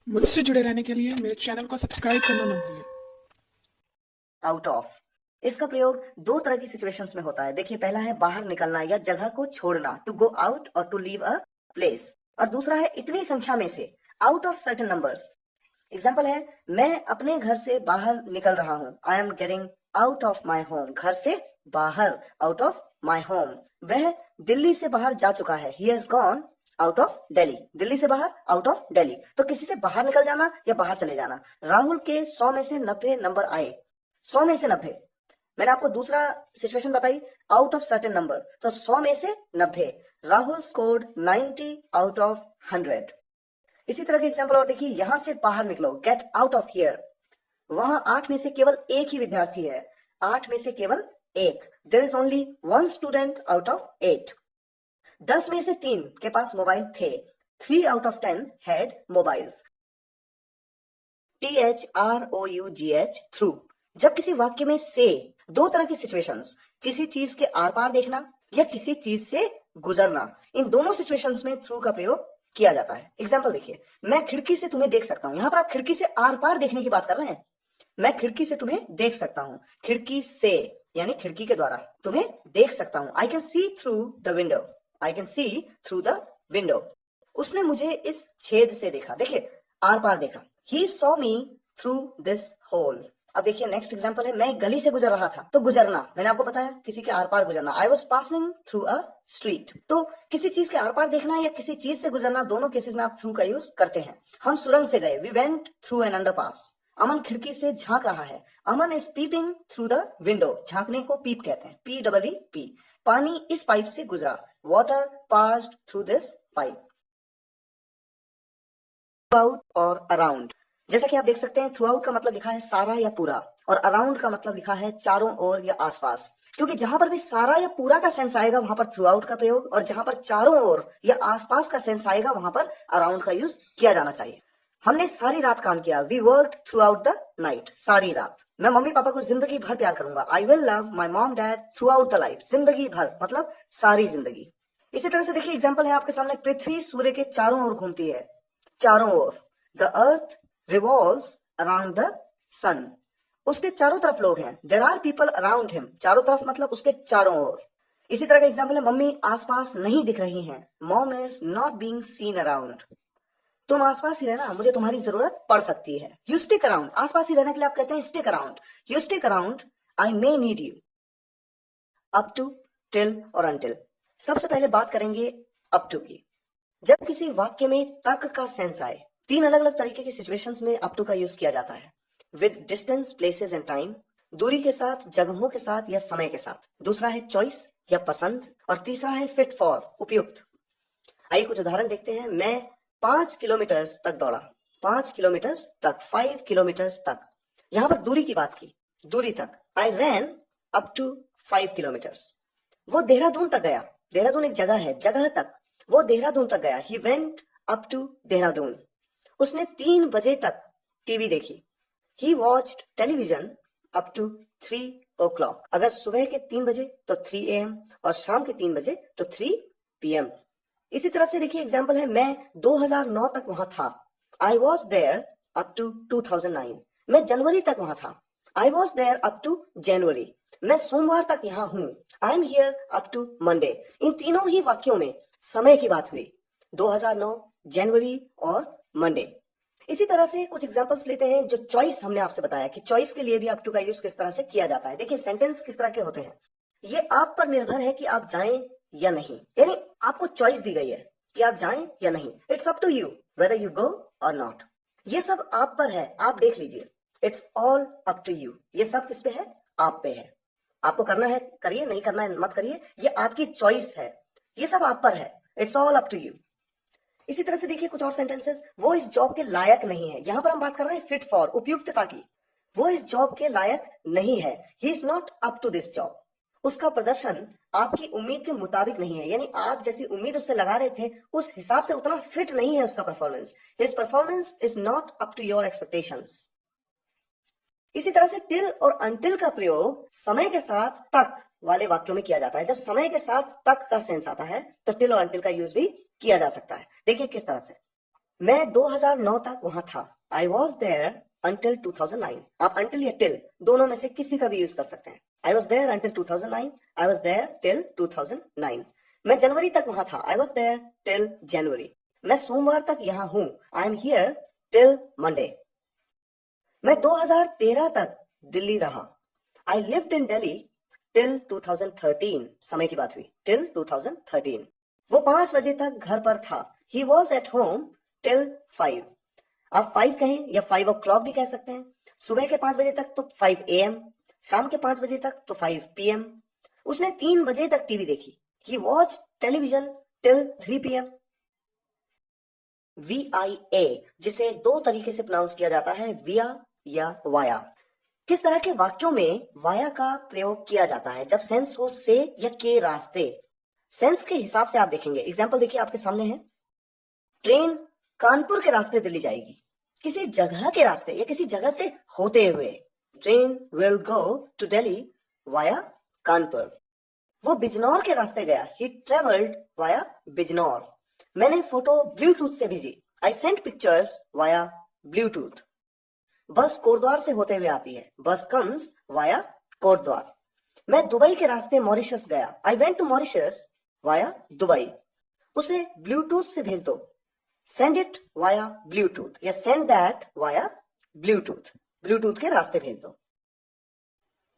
मुझसे जुड़े रहने के लिए मेरे चैनल को सब्सक्राइब करना ना भूलें। आउट ऑफ, इसका प्रयोग दो तरह की सिचुएशंस में होता है। देखिए, पहला है बाहर निकलना या जगह को छोड़ना, टू गो आउट और टू लीव अ प्लेस। और दूसरा है इतनी संख्या में से, out of certain numbers. Example है, मैं अपने घर से बाहर निकल रहा हूं, I am getting out of my home. घर से बाहर, आउट ऑफ माई होम। वह दिल्ली से बाहर जा चुका है, he has gone out of Delhi. Delhi से बाहर, आउट ऑफ दिल्ली। तो किसी से बाहर निकल जाना या बाहर चले जाना। राहुल के 100 में से 90 नंबर आए, 100 में से 90। मैंने आपको दूसरा सिचुएशन बताई, आउट ऑफ सर्टेन नंबर, तो 100 में से 90। Rahul scored 90 out of 100। इसी तरह के एग्जाम्पल और देखिए, यहां से बाहर निकलो, गेट आउट ऑफ हियर। वहां 8 में से केवल एक ही विद्यार्थी है, 8 में से केवल एक। There is only 1 student out of 8। 10 में से 3 के पास मोबाइल थे, 3 out of 10 had mobiles. THROUGH, through. जब किसी वाक्य में से, दो तरह की सिचुएशंस, किसी चीज के आर पार देखना या किसी चीज से गुजरना, इन दोनों सिचुएशंस में थ्रू का प्रयोग किया जाता है। एग्जाम्पल देखिए, मैं खिड़की से तुम्हें देख सकता हूं। यहां पर आप खिड़की से आर पार देखने की बात कर रहे हैं। मैं खिड़की से तुम्हें देख सकता हूं, खिड़की से यानी खिड़की के द्वारा तुम्हें देख सकता हूं। I can see through the window, I can see through the window. उसने मुझे इस छेद से देखा, देखिए आर पार देखा। He saw me through this hole. अब देखिए नेक्स्ट एग्जांपल है, मैं गली से गुजर रहा था, तो गुजरना मैंने आपको बताया किसी के आर पार गुजरना, I was passing through a street. तो किसी चीज के आर पार देखना या किसी चीज से गुजरना, दोनों केसेस में आप थ्रू का यूज करते हैं। हम सुरंग से गए, we went through an underpass. Aman खिड़की से झांक रहा है, Aman is peeping through the window. झांकने को पीप कहते हैं, PEEP। पानी इस पाइप से गुजरा, water passed through this pipe. Out और अराउंड, जैसा कि आप देख सकते हैं, थ्रू आउट का मतलब लिखा है सारा या पूरा, और अराउंड का मतलब लिखा है चारों ओर या आसपास। क्योंकि जहां पर भी सारा या पूरा का सेंस आएगा वहां पर थ्रू आउट का प्रयोग, और जहां पर चारों ओर या आसपास का सेंस आएगा वहां पर अराउंड का यूज किया जाना चाहिए। हमने सारी रात काम किया, we work throughout the night. सारी रात। मैं मम्मी पापा को जिंदगी भर प्यार करूंगा, I will love my mom dad through out the life. जिंदगी भर मतलब सारी जिंदगी। इसी तरह से देखिए एग्जाम्पल है आपके सामने, पृथ्वी सूर्य के चारों ओर घूमती है, चारों ओर। The earth revolves around the sun. उसके चारों तरफ लोग हैं, there are people around him. चारों तरफ मतलब उसके चारों ओर। इसी तरह का एग्जाम्पल है, मम्मी आसपास नहीं दिख रही हैं, mom is not being seen around. तुम आसपास ही रहना, मुझे तुम्हारी जरूरत पड़ सकती है। यू स्टिक अराउंड, आसपास ही रहने के लिए आप कहते हैं stick around. You stick around, I may need you. Up to, till और अनटिल। सबसे पहले बात करेंगे अप टू की। जब किसी वाक्य में तक का सेंस आए, तीन अलग अलग तरीके की सिचुएशंस में अप टू का यूज किया जाता है। With distance, places and time, दूरी के साथ, जगहों के साथ या समय के साथ। दूसरा है चॉइस या पसंद, और तीसरा है फिट फॉर, उपयुक्त। आइए कुछ उदाहरण देखते हैं। मैं 5 किलोमीटर तक दौड़ा, 5 किलोमीटर तक, 5 किलोमीटर तक। यहां पर दूरी की बात की, दूरी तक। आई रैन अप टू 5 किलोमीटर्स। वो देहरादून तक गया, देहरादून एक जगह है, जगह तक। वो देहरादून तक गया, he went up to Dehradun. उसने 3 बजे तक टीवी देखी, he watched television up to 3 o'clock। अगर सुबह के 3 बजे तो 3 AM, और शाम के 3 बजे तो 3 PM। इसी तरह से देखिए एग्जाम्पल है, मैं 2009 तक वहां था, I was there up to 2009। मैं जनवरी तक वहां था, I was there up to January. मैं सोमवार तक यहाँ हूं, I am here up to Monday. इन तीनों ही वाक्यों में समय की बात हुई, 2009, जनवरी और मंडे। इसी तरह से कुछ एग्जांपल्स लेते हैं। जो चॉइस हमने आपसे बताया कि चॉइस के लिए भी अप टू का यूज किस तरह से किया जाता है। देखिए सेंटेंस किस तरह के होते हैं, ये आप पर निर्भर है कि आप जाएं या नहीं। यानी आपको चॉइस दी गई है कि आप जाएं या नहीं। It's up to you whether you go or not. ये सब आप पर है, आप देख लीजिए। It's all up to you, ये सब किस पे है, आप पे है। आपको करना है करिए, नहीं करना है मत करिए, ये आपकी चॉइस है। ये सब आप पर है, it's all up to you. इसी तरह से देखिए कुछ और सेंटेंसेस, वो इस जॉब के लायक नहीं है। यहां पर हम बात कर रहे हैं फिट फॉर, उपयुक्तता की। वो इस जॉब के लायक नहीं है, he is not up to this job. उसका प्रदर्शन आपकी उम्मीद के मुताबिक नहीं है, यानी आप जैसी उम्मीद उससे लगा रहे थे उस हिसाब से उतना फिट नहीं है उसका performance. His performance is not up to your expectations. इसी तरह से टिल और अनटिल का प्रयोग समय के साथ तक वाले वाक्यों में किया जाता है। जब समय के साथ तक का सेंस आता है तो टिल और अनटिल का यूज भी किया जा सकता है। देखिए किस तरह से, मैं 2009 तक वहां था। I was there until 2009। आप अंटिल या टिल दोनों में से किसी का भी यूज कर सकते हैं। I was there until 2009, I was there till 2009। मैं जनवरी तक वहां था। I was there till January. मैं सोमवार तक यहाँ हूं। I am here till Monday. मैं 2013 तक दिल्ली रहा। I lived in Delhi till 2013। समय की बात हुई, टिल 2013। वो 5 बजे तक घर पर था। He was at home till 5। आप 5 कहें या 5 o'clock भी कह सकते हैं। सुबह के 5 बजे तक तो 5 AM, शाम के 5 बजे तक तो 5 PM। उसने 3 बजे तक टीवी देखी। He watch television till 3 PM। VIA, जिसे 2 तरीके से प्रोनाउंस किया जाता है, विया या वाया। किस तरह के वाक्यों में वाया का प्रयोग किया जाता है? जब सेंस हो से या के रास्ते। सेंस के हिसाब से आप देखेंगे। एग्जाम्पल देखिए आपके सामने है। ट्रेन कानपुर के रास्ते दिल्ली जाएगी। किसी जगह के रास्ते या किसी जगह से होते हुए। Train will go to Delhi via Kanpur. वो बिजनौर के रास्ते गया। He travelled via Bijnor. मैंने फोटो ब्लूटूथ से भेजी। I sent pictures via Bluetooth. Bus Kotdwar से होते हुए आती है। बस कम्स वाया कोटद्वार। मैं दुबई के रास्ते मॉरिशस गया। I went to Mauritius via Dubai. उसे ब्लूटूथ से भेज दो। सेंड इट वाया ब्लूटूथ या send that via Bluetooth. Bluetooth के रास्ते भेज दो।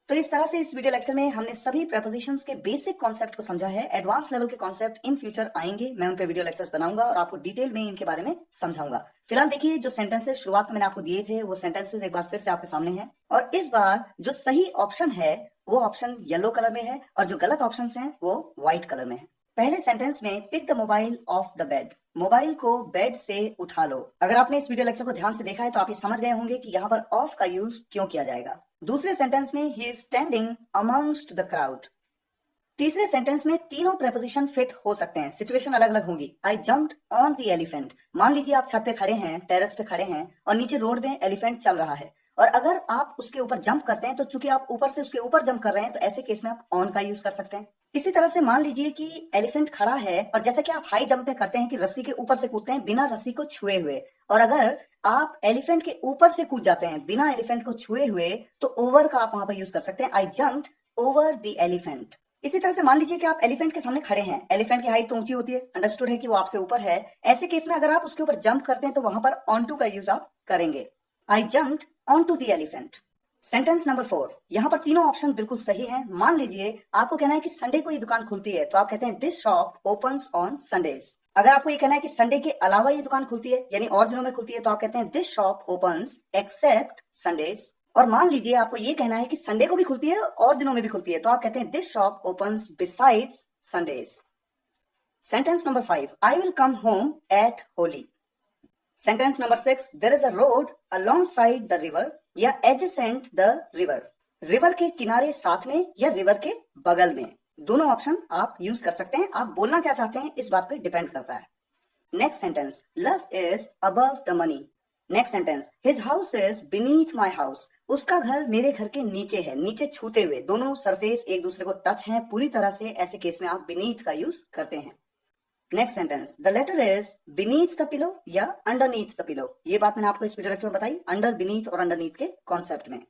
तो इस तरह से इस वीडियो लेक्चर में हमने सभी प्रेपोजिशंस के बेसिक कॉन्सेप्ट को समझा है। एडवांस लेवल के कॉन्सेप्ट इन फ्यूचर आएंगे। मैं उन पे वीडियो लेक्चर्स बनाऊंगा और आपको डिटेल में इनके बारे में समझाऊंगा। फिलहाल देखिए, जो सेंटेंसेस शुरुआत में मैंने आपको दिए थे वो सेंटेंसेस एक बार फिर से आपके सामने हैं। और इस बार जो सही ऑप्शन है वो ऑप्शन येलो कलर में है और जो गलत ऑप्शन हैं वो व्हाइट कलर में है। पहले सेंटेंस में pick the mobile off the bed. Mobile को बेड से उठा लो। अगर आपने इस वीडियो लेक्चर को ध्यान से देखा है तो आप ये समझ गए होंगे कि यहाँ पर ऑफ का यूज क्यों किया जाएगा। दूसरे सेंटेंस में he is standing amongst the crowd. तीसरे सेंटेंस में तीनों प्रेपोजिशन फिट हो सकते हैं। सिचुएशन अलग अलग होंगी। आई जंप्ड ऑन द एलिफेंट। मान लीजिए आप छत पे खड़े हैं, टेरेस पे खड़े हैं और नीचे रोड में एलिफेंट चल रहा है और अगर आप उसके ऊपर जंप करते हैं तो चूंकि आप ऊपर से उसके ऊपर जंप कर रहे हैं तो ऐसे केस में आप ऑन का यूज कर सकते हैं। इसी तरह से मान लीजिए कि एलिफेंट खड़ा है और जैसे कि आप हाई जंप में करते हैं कि रस्सी के ऊपर से कूदते हैं बिना रस्सी को छुए हुए, और अगर आप एलिफेंट के ऊपर से कूद जाते हैं बिना एलिफेंट को छुए हुए तो ओवर का आप वहां पर यूज कर सकते हैं। आई जंप्ड ओवर द एलिफेंट। इसी तरह से मान लीजिए कि आप एलिफेंट के सामने खड़े हैं। एलिफेंट की हाइट तो ऊंची होती है, अंडरस्टूड है कि वो आपसे ऊपर है। ऐसे केस में अगर आप उसके ऊपर जंप करते हैं तो वहां पर ऑन टू का यूज आप करेंगे। I jumped on to the elephant. Sentence number 4, यहाँ पर तीनों ऑप्शन बिल्कुल सही हैं। मान लीजिए आपको कहना है कि संडे को ये दुकान खुलती है तो आप कहते हैं this shop opens on Sundays. अगर आपको ये कहना है कि संडे के अलावा ये दुकान खुलती है यानी और दिनों में खुलती है तो आप कहते हैं this shop opens except Sundays. और मान लीजिए आपको ये कहना है कि संडे को भी खुलती है और दिनों में भी खुलती है तो आप कहते हैं this shop opens besides Sundays. Sentence number 5, I will come home at Holi. Sentence number 6, there is a road alongside the river या एडजेसेंट द रिवर। रिवर के किनारे साथ में या रिवर के बगल में, दोनों ऑप्शन आप यूज कर सकते हैं। आप बोलना क्या चाहते हैं इस बात पे डिपेंड करता है। Next sentence, love is above the money. Next sentence, his house is beneath my house. उसका घर मेरे घर के नीचे है। नीचे छूते हुए, दोनों सरफेस एक दूसरे को टच हैं पूरी तरह से, ऐसे केस में आप बीनीथ का यूज करते हैं। Next sentence, the letter is beneath the pillow या अंडरनीथ द पिलो। ये बात मैंने आपको इस वीडियो लेक्चर में बताई, अंडर, बीनीथ और अंडरनीथ के कॉन्सेप्ट में।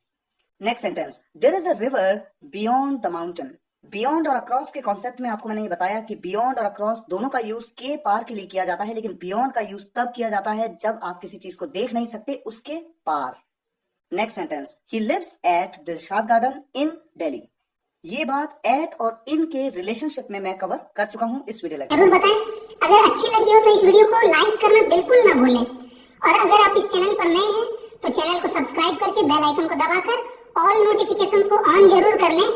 Next sentence, there is a river beyond the mountain. Beyond और अक्रॉस के कॉन्सेप्ट में आपको मैंने ये बताया कि बियॉन्ड और अक्रॉस दोनों का यूज के पार के लिए किया जाता है, लेकिन बियॉन्ड का यूज तब किया जाता है जब आप किसी चीज को देख नहीं सकते उसके पार। Next sentence, he lives at Dilshad Garden in Delhi. ये बात एट और इन के रिलेशनशिप में मैं कवर कर चुका हूँ इस वीडियो लेक्चर। जरूर बताएं। अगर अच्छी लगी हो तो इस वीडियो को लाइक करना बिल्कुल ना भूलें और अगर आप इस चैनल पर नए हैं तो चैनल को सब्सक्राइब करके बेल आइकन को दबाकर ऑल नोटिफिकेशंस को ऑन जरूर कर लें।